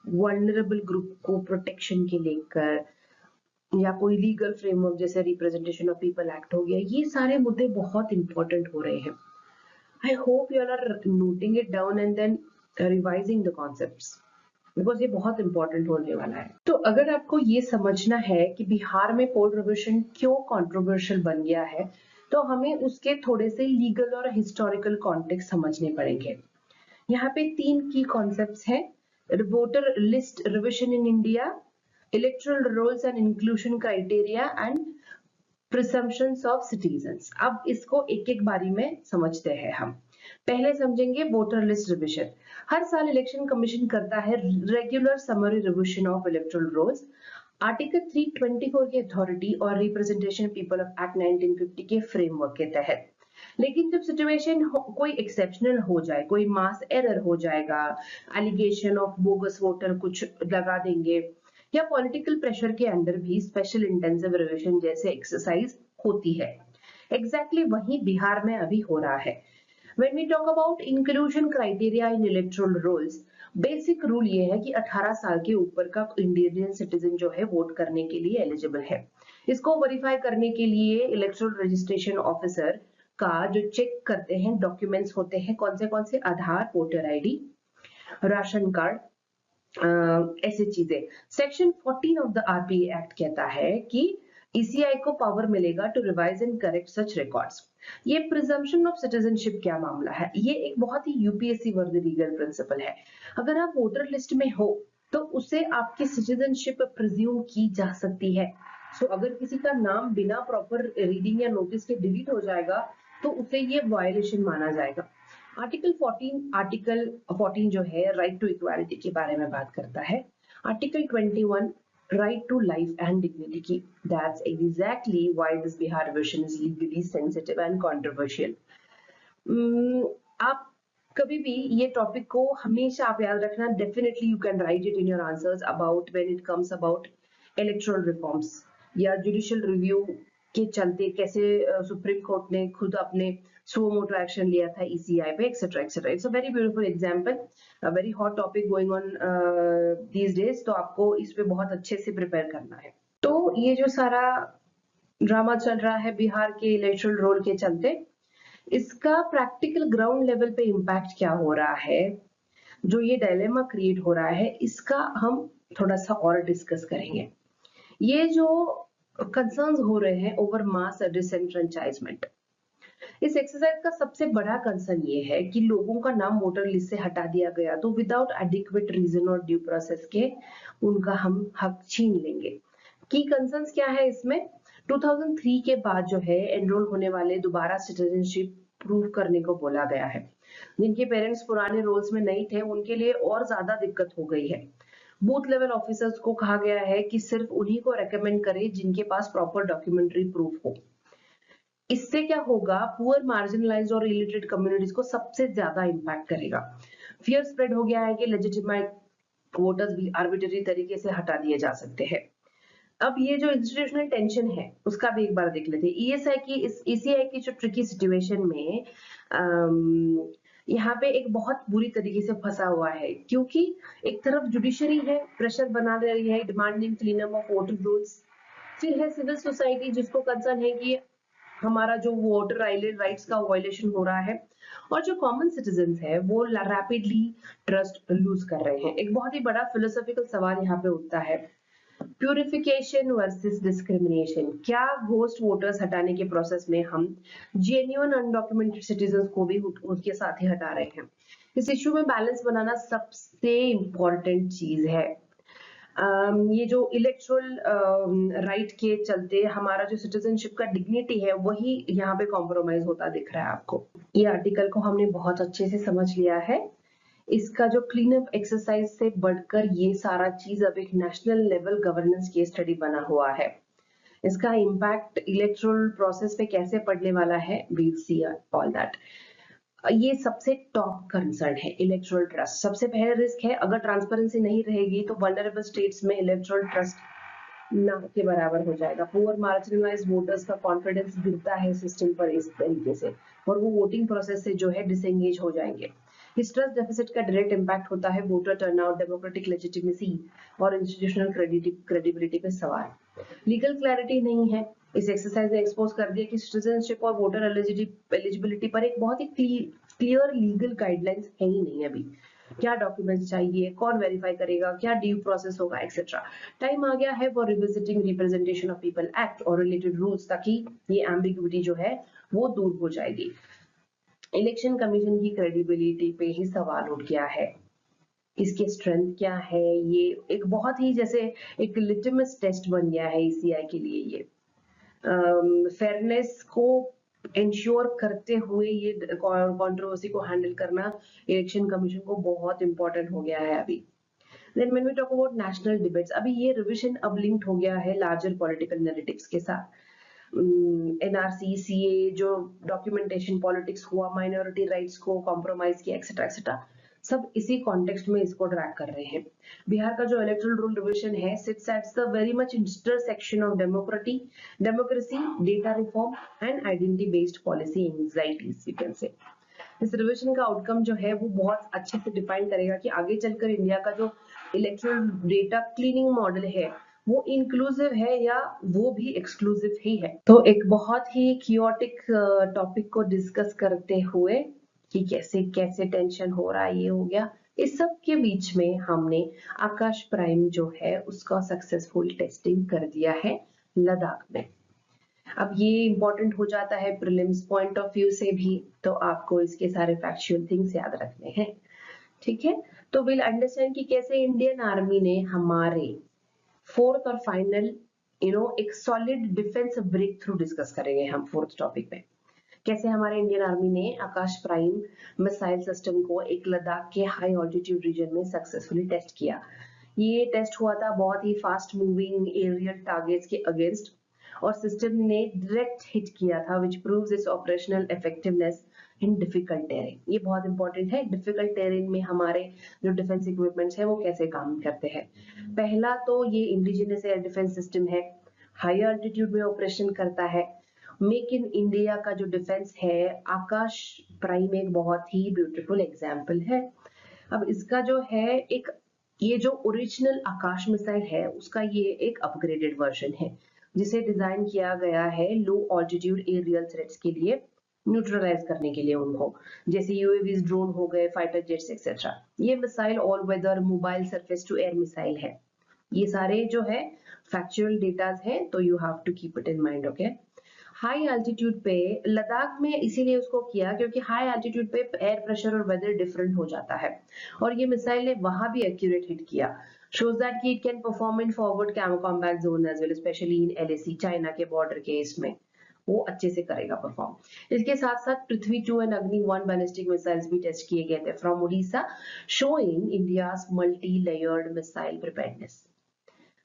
वल्नरेबल ग्रुप को प्रोटेक्शन के लेकर या कोई लीगल फ्रेमवर्क जैसे रिप्रेजेंटेशन ऑफ पीपल एक्ट हो गया, ये सारे मुद्दे बहुत इंपॉर्टेंट हो रहे हैं। I hope you all are noting it down and then revising the concepts. Because ये बहुत इंपॉर्टेंट होने वाला है। तो अगर आपको ये समझना है कि बिहार में पोल रिवोल्यूशन क्यों कंट्रोवर्शियल बन गया है, तो हमें उसके थोड़े से लीगल और हिस्टोरिकल कॉन्टेक्स्ट समझने पड़ेंगे। यहाँ पे 3 की कॉन्सेप्ट्स हैं: voter list revision in India, electoral rolls and inclusion criteria and presumptions of citizens. अब इसको एक एक बारी में समझते हैं हम। पहले समझेंगे वोटर लिस्ट रिविजन। हर साल इलेक्शन कमीशन करता है regular summary revision of electoral rolls article 324 की अथॉरिटी और रिप्रेजेंटेशन पीपल ऑफ एक्ट 1950 के फ्रेमवर्क के तहत। लेकिन जब सिचुएशन कोई एक्सेप्शनल हो जाए, कोई मास एरर हो जाएगा, एलिगेशन ऑफ बोगस वोटर कुछ लगा देंगे, या पॉलिटिकल प्रेशर के अंडर भी स्पेशल इंटेंसिव रिविजन जैसे एक्सरसाइज होती है। एग्जैक्टली वही बिहार में अभी हो रहा है। When we talk about inclusion criteria in electoral rolls, basic rule ये है कि 18 साल के ऊपर का इंडियन सिटीजन जो है वोट करने के लिए एलिजिबल है। इसको वेरीफाई करने के लिए इलेक्टोरल रजिस्ट्रेशन ऑफिसर का जो चेक करते हैं डॉक्यूमेंट्स होते हैं, कौन से Aadhaar, voter ID, ration card, ऐसी चीजें। Section 14 of the RPA act कहता है कि ईसीआई को पावर मिलेगा to revise and correct such records. ये प्रिजम्पशन ऑफ सिटीजनशिप क्या मामला है? ये एक बहुत ही यूपीएससी वर्दी लीगल प्रिंसिपल है। अगर आप वोटर लिस्ट में हो तो उससे आपकी सिटीजनशिप प्रिज्यूम की जा सकती है। सो अगर किसी का नाम बिना प्रॉपर रीडिंग या नोटिस के डिलीट हो जाएगा तो उसे ये वायलेशन माना जाएगा। आर्टिकल 14 जो है राइट टू इक्वालिटी के बारे में बात करता है। Article 21 right to life and dignity की। That's exactly why this Bihar version is legally sensitive and controversial. आप कभी भी ये टॉपिक को हमेशा आप याद रखना। Definitely you can write it in your answers about when it comes about electoral reforms या जुडिशियल रिव्यू के चलते कैसे सुप्रीम कोर्ट ने खुद अपने suo motu एक्शन लिया था ईसीआई पे, etcetera etcetera. It's a very beautiful example, a very hot topic going on these days. तो आपको इस पे बहुत अच्छे से प्रिपेयर करना है। तो ये जो सारा ड्रामा चल रहा है बिहार के इलेक्टोरल रोल के चलते, इसका प्रैक्टिकल ग्राउंड लेवल पे इम्पैक्ट क्या हो रहा है, जो ये डायलेमा क्रिएट हो रहा है, इसका हम थोड़ा सा और डिस्कस करेंगे। ये जो कंसर्न्स हो रहे हैं ओवर मास डिसएनफ्रेंचाइजमेंट, इस एक्सरसाइज का सबसे बड़ा कंसर्न ये है कि लोगों का नाम वोटर लिस्ट से हटा दिया गया तो विदाउट एडिक्वेट रीजन और ड्यू प्रोसेस के उनका हम हक छीन लेंगे। की कंसर्न्स क्या है इसमें? 2003 के बाद जो है एनरोल होने वाले दोबारा सिटीजनशिप प्रूव करने को बोला गया है। जिनके पेरेंट्स पुराने रोल्स में नहीं थे उनके लिए और ज्यादा दिक्कत हो गई है। बूथ लेवल ऑफिसर्स को कहा गया है कि सिर्फ उन्हीं को रेकमेंड करें जिनके पास प्रॉपर डॉक्यूमेंट्री प्रूफ हो। इससे क्या होगा? पुअर, मार्जिनलाइज्ड और इलिटरेट कम्युनिटीज को सबसे ज्यादा इंपैक्ट करेगा। फियर स्प्रेड हो गया है कि लेजिटिमेट वोटर्स भी आर्बिट्ररी तरीके से हटा दिए जा सकते हैं। अब ये जो इंस्टीट्यूशनल टेंशन है उसका भी एक बार देख लेते हैं। ईसीआई की जो ट्रिकी सिचुएशन में यहाँ पे एक बहुत बुरी तरीके से फंसा हुआ है, क्योंकि एक तरफ जुडिशरी है, प्रेशर बना रही है, demanding clean up of voter rules. फिर है सिविल सोसाइटी जिसको कंसर्न है कि हमारा जो वोटर राइट्स का वायलेशन हो रहा है, और जो कॉमन सिटीजन्स है वो रैपिडली ट्रस्ट लूज कर रहे हैं। एक बहुत ही बड़ा फिलोसॉफिकल सवाल यहाँ पे उठता है, प्यूरिफिकेशन वर्सेस डिस्क्रिमिनेशन। क्या घोस्ट वोटर्स हटाने के प्रोसेस में हम जेन्युइन अनडॉक्यूमेंटेड सिटीजन्स को भी उसके साथ ही हटा रहे हैं? इस इश्यू में बैलेंस बनाना सबसे इम्पोर्टेंट चीज है। ये जो इलेक्टोरल राइट के चलते हमारा जो सिटीजनशिप का डिग्निटी है वही यहाँ पे कॉम्प्रोमाइज होता दिख रहा है आपको। ये आर्टिकल को हमने बहुत अच्छे से समझ लिया है। इसका जो क्लीन अप एक्सरसाइज से बढ़कर ये सारा चीज अब एक national level governance case study बना हुआ है। इसका इम्पैक्ट इलेक्टोरल प्रोसेस पे कैसे पड़ने वाला है, we will see all that. ये सबसे टॉप कंसर्न है इलेक्टोरल ट्रस्ट। सबसे पहले रिस्क है, अगर ट्रांसपेरेंसी नहीं रहेगी तो वल्नरेबल स्टेट्स में इलेक्टोरल ट्रस्ट ना के बराबर हो जाएगा। पुअर मार्जिनलाइज्ड वोटर्स का कॉन्फिडेंस गिरता है सिस्टम पर इस तरीके से, और वो वोटिंग प्रोसेस से जो है डिसएंगेज हो जाएंगे। इस ट्रस्ट डेफिसिट का डायरेक्ट इम्पैक्ट होता है वोटर टर्नआउट, डेमोक्रेटिक लेजिटिमेसी और इंस्टीट्यूशनल क्रेडिबिलिटी पे सवाल। लीगल क्लैरिटी नहीं है, इस एक्सरसाइज ने एक्सपोज कर दिया कि सिटीजनशिप और वोटर एलिजिबिलिटी पर एक बहुत ही क्लियर लीगल गाइडलाइंस है ही नहीं अभी। क्या डॉक्यूमेंट्स चाहिए, कौन वेरीफाई करेगा, क्या ड्यू प्रोसेस होगा, एक्सेट्रा। टाइम आ गया है for revisiting representation of people act और रिलेटेड रूल्स, ताकि ये एम्बिग्विटी जो है वो दूर हो जाएगी। इलेक्शन कमीशन की क्रेडिबिलिटी पे ही सवाल उठ गया है, इसकी स्ट्रेंथ क्या है, ये एक बहुत ही जैसे एक लिटमस टेस्ट बन गया है ईसीआई के लिए। ये फेयरनेस को इंश्योर करते हुए ये कंट्रोवर्सी को हैंडल करना इलेक्शन कमीशन को बहुत इंपॉर्टेंट हो गया है अभी। Then when we talk about national debates, अभी ये रिविजन अब लिंक्ड हो गया है लार्जर पॉलिटिकल नैरेटिव्स के साथ। एनआरसी, सीए, जो डॉक्यूमेंटेशन पॉलिटिक्स हुआ, माइनॉरिटी राइट्स को कॉम्प्रोमाइज किया, एक्सेट्रा एक्सेट्रा, सब इसी कॉन्टेक्स्ट में इसको ड्रैग कर रहे हैं। बिहार का जो इलेक्टोरल रूल रिविजन है seats at the very much intersection of democracy, data reform and identity based policy anxieties, you can से। इस रिविजन का आउटकम जो है वो बहुत अच्छे से डिफाइन करेगा कि आगे चलकर इंडिया का जो इलेक्टोरल डेटा क्लीनिंग मॉडल है वो इंक्लूसिव है या वो भी एक्सक्लूसिव ही है। तो एक बहुत ही क्योटिक टॉपिक को डिस्कस करते हुए कि कैसे कैसे टेंशन हो रहा है, ये हो गया, इस सब के बीच में हमने आकाश प्राइम जो है उसका सक्सेसफुल टेस्टिंग कर दिया है लद्दाख में। अब ये इंपॉर्टेंट हो जाता है प्रीलिम्स पॉइंट ऑफ व्यू से भी, तो आपको इसके सारे फैक्चुअल थिंग्स याद रखने हैं, ठीक है। तो विल अंडरस्टैंड कि कैसे इंडियन आर्मी ने हमारे फोर्थ और फाइनल एक solid defence breakthrough discuss करेंगे हम फोर्थ टॉपिक में, कैसे हमारे इंडियन आर्मी ने आकाश प्राइम मिसाइल सिस्टम को एक लद्दाख के हाई ऑल्टीट्यूड रीजन में सक्सेसफुली टेस्ट किया। ये टेस्ट हुआ था बहुत ही फास्ट मूविंग एरियल टारगेट्स के अगेंस्ट और सिस्टम ने डायरेक्ट हिट किया था, which proves its operational effectiveness in difficult terrain. ये बहुत इंपॉर्टेंट है, डिफिकल्ट टेरेन में हमारे जो डिफेंस इक्विपमेंट्स है वो कैसे काम करते हैं। पहला तो ये इंडिजिनस एयर डिफेंस सिस्टम है, हाई ऑल्टीट्यूड में ऑपरेशन करता है। मेक इन इंडिया का जो डिफेंस है, आकाश प्राइम एक बहुत ही ब्यूटीफुल एग्जाम्पल है। अब इसका जो है एक ये जो ओरिजिनल आकाश मिसाइल है उसका ये एक अपग्रेडेड वर्जन है, जिसे डिजाइन किया गया है लो ऑल्टीट्यूड एरियल थ्रेट्स के लिए, न्यूट्रलाइज करने के लिए उनको, जैसे यूएवीज, ड्रोन हो गए, फाइटर जेट्स एक्सेट्रा। ये missile all weather mobile surface to air missile है। ये सारे जो है फैक्चुअल डेटाज है, तो you have to keep it in mind, okay. High altitude पे लद्दाख में इसीलिए उसको किया क्योंकि हाई एल्टीट्यूड पे एयर प्रेशर और वेदर डिफरेंट हो जाता है, और ये मिसाइल ने वहां भी एक्यूरेट हिट किया। shows that कि it can perform in forward combat zone as well, especially in LAC, China के बॉर्डर के इसमें वो अच्छे से करेगा परफॉर्म। इसके साथ साथ पृथ्वी 2 एंड अग्नि 1 बैलिस्टिक मिसाइल्स भी टेस्ट किए गए थे from Odisha, showing India's multi layered missile preparedness.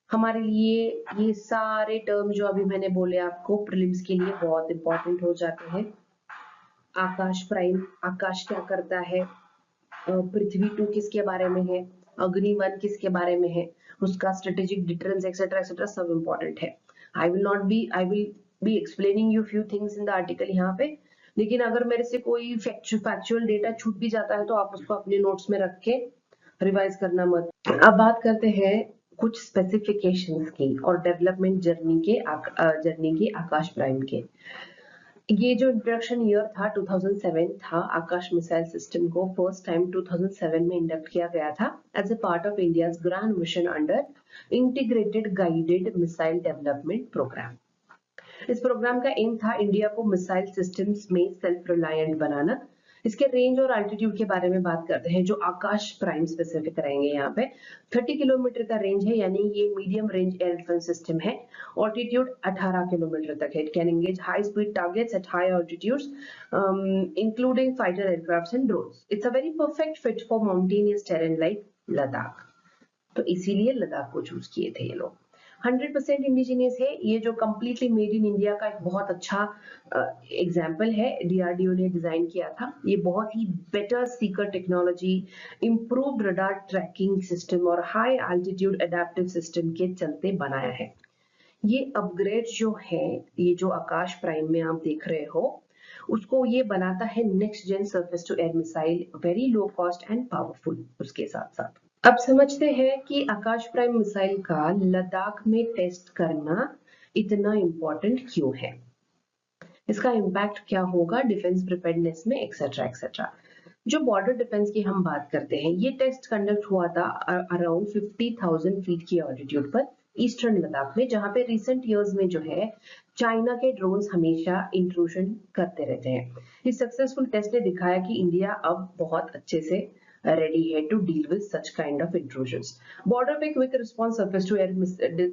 हमारे लिए ये सारे टर्म जो अभी मैंने बोले आपको प्रीलिम्स के लिए बहुत इंपॉर्टेंट हो जाते हैं। आकाश प्राइम, आकाश क्या करता है, पृथ्वी 2 किसके बारे में है, अग्नि 1 किसके बारे में है, उसका स्ट्रेटेजिक डिटरेंस एक्सेट्रा एक्सेट्रा सब इंपॉर्टेंट है। I will be explaining you few things in the article यहाँ पे, लेकिन अगर मेरे से कोई फैक्चुअल डेटा छूट भी जाता है तो आप उसको अपने नोट्स में रख के रिवाइज करना मत। अब बात करते हैं कुछ स्पेसिफिकेशंस की और डेवलपमेंट जर्नी की आकाश प्राइम के। ये जो इंट्रोडक्शन ईयर था 2007 था, आकाश मिसाइल सिस्टम को फर्स्ट टाइम 2007 में इंडक्ट किया गया था as a part of India's grand mission under integrated guided missile development programme. इस प्रोग्राम का एम था इंडिया को मिसाइल सिस्टम्स में सेल्फ रिलायंट बनाना। इसके रेंज और अल्टीट्यूड के बारे में बात करते हैं, जो आकाश प्राइम स्पेसिफिक रहेंगे यहाँ पे। 30 किलोमीटर का रेंज है, यानी ये medium range air defence system है। ऑल्टीट्यूड 18 किलोमीटर तक है। It can engage high speed targets at high altitudes including fighter aircrafts and drones. It's a very perfect fit for mountainous terrain like Ladakh, तो इसीलिए लद्दाख को choose किए थे ये लोग। 100% इंडिजिनियस है, ये जो कंप्लीटली मेड इन इंडिया का एक बहुत अच्छा एग्जाम्पल है, डीआरडीओ ने डिजाइन किया था। ये बहुत ही better seeker technology, improved radar tracking system और हाई एल्टीट्यूड एडेप्टिव सिस्टम के चलते बनाया है। ये अपग्रेड जो है, ये जो आकाश प्राइम में आप देख रहे हो, उसको ये बनाता है next gen surface to air missile, very low cost and powerful. उसके साथ साथ अब समझते हैं कि आकाश प्राइम मिसाइल का लद्दाख में टेस्ट करना इतना इम्पोर्टेंट क्यों है, इसका इम्पैक्ट क्या होगा डिफेंस प्रिपेयर्डनेस में, एक्सेट्रा एक्सेट्रा। जो बॉर्डर डिफेंस की हम बात करते हैं, ये टेस्ट कंडक्ट हुआ था अराउंड 50,000 फीट की ऑल्टीट्यूड पर ईस्टर्न लद्दाख में, जहां पे रिसेंट इयर्स में जो है चाइना के ड्रोन्स हमेशा इंट्रूजन करते रहते हैं। इस सक्सेसफुल टेस्ट ने दिखाया कि इंडिया अब बहुत अच्छे से रेडी है to deal with such kind of intrusions. Border पे quick response surface to air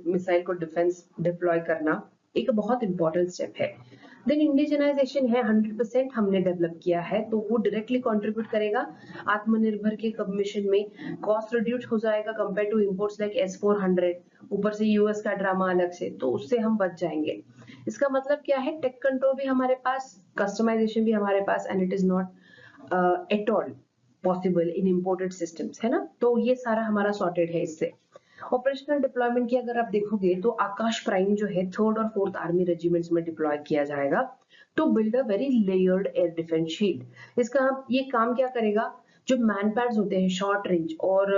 missile को डिफेंस डिप्लॉय करना एक बहुत इंपॉर्टेंट स्टेप है। देन इंडिजिनाइजेशन है 100% हमने डेवलप किया है, तो वो डायरेक्टली कंट्रीब्यूट करेगा आत्मनिर्भर के मिशन में। कॉस्ट रिड्यूस हो जाएगा compare to imports like S-400, ऊपर से यूएस का ड्रामा अलग से, तो उससे हम बच जाएंगे। इसका मतलब क्या है, टेक कंट्रोल भी हमारे पास, कस्टमाइजेशन भी हमारे पास, and it is not at all possible in imported systems, है ना। तो ये सारा हमारा सॉर्टेड है इससे। ऑपरेशनल डिप्लॉयमेंट की अगर आप देखोगे तो आकाश प्राइम जो है 3rd और 4th आर्मी रेजिमेंट्स में डिप्लॉय किया जाएगा to build a very layered air defence shield. इसका ये काम क्या करेगा, जो मैन पैड्स होते हैं शॉर्ट रेंज और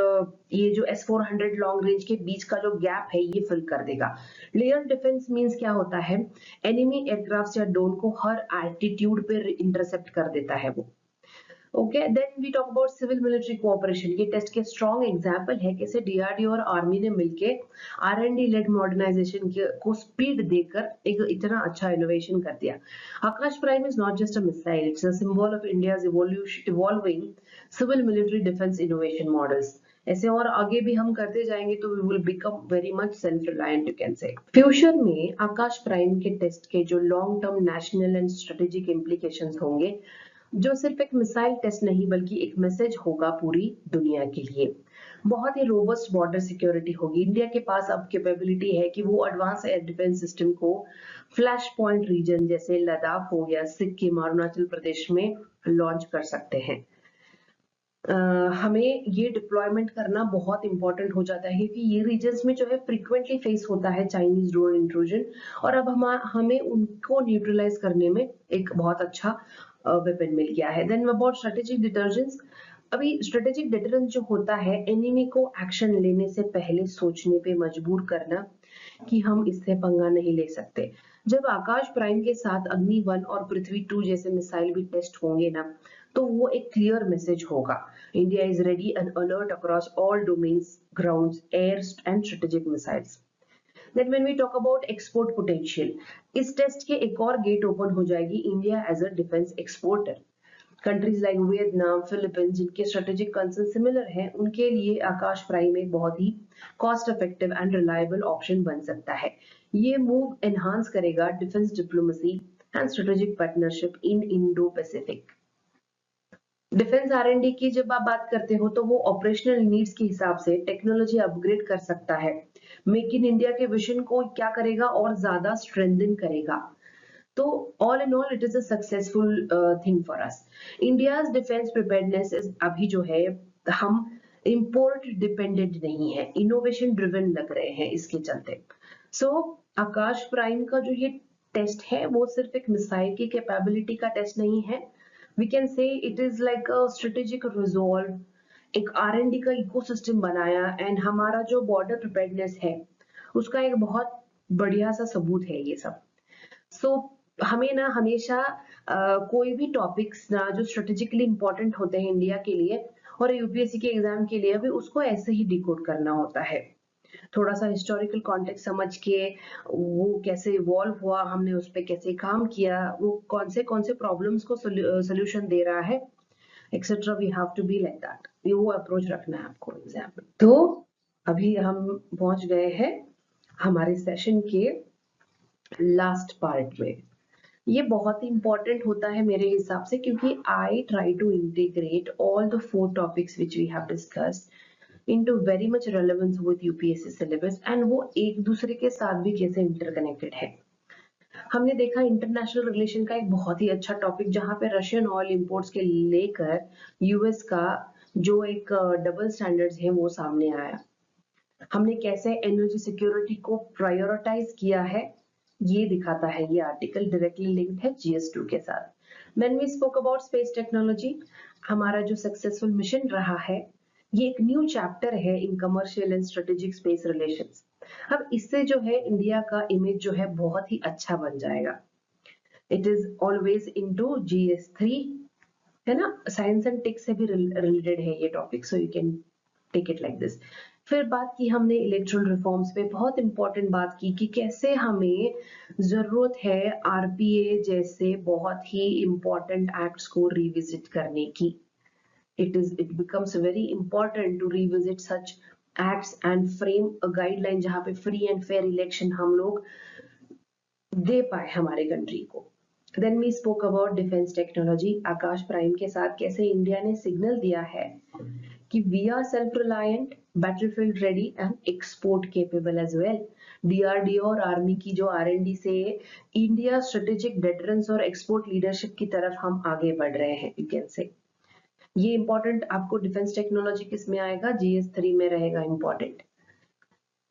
ये जो S-400 लॉन्ग रेंज के बीच का जो गैप है ये फिल कर देगा। लेयर डिफेंस मींस क्या होता है, एनिमी एयरक्राफ्ट या ड्रोन को हर एल्टीट्यूड पे इंटरसेप्ट कर देता है वो। Okay, then we talk about civil military cooperation. ये टेस्ट के स्ट्रॉन्ग एग्जांपल है कैसे डीआरडीओ और आर्मी ने मिलके R&D लेड मॉडर्नाइजेशन को स्पीड देकर एक इतना अच्छा इनोवेशन कर दिया। Akash prime is not just a missile, it's a symbol of India's evolving civil military defence innovation models. ऐसे और आगे भी हम करते जाएंगे तो we will become very much self reliant, you can say. Future में आकाश प्राइम के टेस्ट के जो long term national and strategic implications होंगे, जो सिर्फ एक मिसाइल टेस्ट नहीं बल्कि एक मैसेज होगा पूरी दुनिया के लिए। बहुत ही रोबस्ट बॉर्डर सिक्योरिटी होगी। इंडिया के पास अब कैपेबिलिटी है कि वो एडवांस एयर डिफेंस सिस्टम को फ्लैश पॉइंट रीजन जैसे लद्दाख हो गया, सिक्किम, अरुणाचल प्रदेश में लॉन्च कर सकते हैं। हमें ये डिप्लॉयमेंट करना बहुत इंपॉर्टेंट हो जाता है क्योंकि ये रीजन्स में जो है फ्रीक्वेंटली फेस होता है चाइनीज ड्रोन इंट्रूजन, और अब हमें उनको न्यूट्रलाइज करने में एक बहुत अच्छा वेपन मिल गया है। Then about strategic deterrence. अभी स्ट्रेटेजिक डिटरेंस जो होता है एनिमी को एक्शन लेने से पहले सोचने पे मजबूर करना कि हम इससे पंगा नहीं ले सकते। जब आकाश प्राइम के साथ अग्नि 1 और पृथ्वी 2 जैसे मिसाइल भी टेस्ट होंगे ना, तो वो एक क्लियर मैसेज होगा, India is ready and alert across all domains, grounds, air and strategic missiles. Then when we talk about export potential, इस टेस्ट के एक और गेट ओपन हो जाएगी India as a defence exporter. Countries like Vietnam, Philippines, जिनके strategic concern similar हैं, उनके लिए आकाश प्राइम एक बहुत ही cost effective and reliable option बन सकता है। ये मूव एनहांस करेगा defence diplomacy and strategic partnership in Indo Pacific. Defence R&D की जब आप बात करते हो तो वो ऑपरेशनल नीड्स के हिसाब से टेक्नोलॉजी अपग्रेड कर सकता है। मेक इन इंडिया के विजन को क्या करेगा और ज्यादा स्ट्रेंथन करेगा। तो all in all it is a successful thing for us. India's defence preparedness is अभी जो है, हम इंपोर्ट डिपेंडेंट नहीं है, इनोवेशन ड्रिवन लग रहे हैं इसके चलते। सो आकाश प्राइम का जो ये टेस्ट है वो सिर्फ एक मिसाइल की कैपेबिलिटी का टेस्ट नहीं है, we can say it is like a strategic resolve, एक R&D का इकोसिस्टम बनाया एंड हमारा जो बॉर्डर प्रिपेयर्डनेस है उसका एक बहुत बढ़िया सा सबूत है ये सब। सो हमें ना हमेशा कोई भी टॉपिक्स ना जो स्ट्रेटेजिकली इंपॉर्टेंट होते हैं इंडिया के लिए और यूपीएससी के एग्जाम के लिए भी, उसको ऐसे ही डिकोड करना होता है। थोड़ा सा हिस्टोरिकल कॉन्टेक्स्ट समझ के वो कैसे इवॉल्व हुआ, हमने उस पर कैसे काम किया, वो कौन से प्रॉब्लम्स को सोल्यूशन दे रहा है, etcetera. We have to be like that, ये वो अप्रोच रखना है आपको एग्जाम में। तो अभी हम पहुंच गए हैं हमारे सेशन के लास्ट पार्ट में। ये बहुत ही इंपॉर्टेंट होता है मेरे हिसाब से, क्योंकि I try to integrate all the 4 topics which we have discussed into very much relevance with UPSC syllabus, and वो एक दूसरे के साथ भी कैसे इंटरकनेक्टेड है। हमने देखा इंटरनेशनल रिलेशन का एक बहुत ही अच्छा टॉपिक, जहां पे रशियन ऑयल इंपोर्ट्स के लेकर यूएस का जो एक डबल स्टैंडर्ड्स है वो सामने आया। हमने कैसे एनर्जी सिक्योरिटी को प्रायोरिटाइज किया है ये दिखाता है ये आर्टिकल, डायरेक्टली लिंक्ड है GS2 के साथ। When we spoke about space technology, हमारा जो सक्सेसफुल मिशन रहा है, ये एक न्यू चैप्टर है in commercial and strategic space relations. अब इससे जो है इंडिया का इमेज जो है बहुत ही अच्छा बन जाएगा। It is always into GS3, है ना, साइंस एंड टेक से भी रिलेटेड है ये topic, so you can take it like this. फिर बात की हमने इलेक्टोरल रिफॉर्म्स पे, बहुत इंपॉर्टेंट बात की कि कैसे हमें जरूरत है RPA जैसे बहुत ही इंपॉर्टेंट एक्ट्स को रिविजिट करने की। it becomes very important to revisit such acts and frame a guideline जहाँ पे फ्री एंड फेयर इलेक्शन हम लोग दे पाए हमारे कंट्री को। Then we spoke about defence technology. Akash prime के साथ कैसे इंडिया ने सिग्नल दिया है कि we are self reliant, battlefield ready and export capable as well. DRDO और आर्मी की जो R&D से इंडिया स्ट्रेटेजिक डेटरेंस और एक्सपोर्ट लीडरशिप की तरफ हम आगे बढ़ रहे हैं, यू कैन से। ये इंपॉर्टेंट आपको डिफेंस टेक्नोलॉजी किस में आएगा, GS3 में रहेगा इंपॉर्टेंट।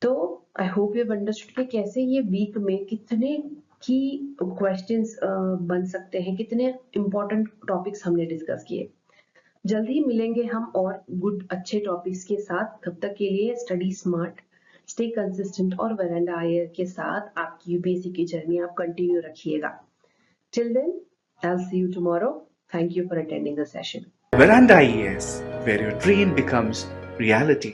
तो आई होप यू अंडरस्टूड कि कैसे ये वीक में कितने की क्वेश्चंस बन सकते हैं, कितने इंपॉर्टेंट टॉपिक्स हमने डिस्कस किए। जल्द ही मिलेंगे हम और गुड अच्छे टॉपिक्स के साथ। तब तक के लिए स्टडी स्मार्ट, स्टे कंसिस्टेंट और वरेंडा IAS के साथ आपकी UPSC की जर्नी आप कंटिन्यू रखिएगा। Till then I will see you tomorrow. Thank you for attending the session. Veranda IAS, where your dream becomes reality.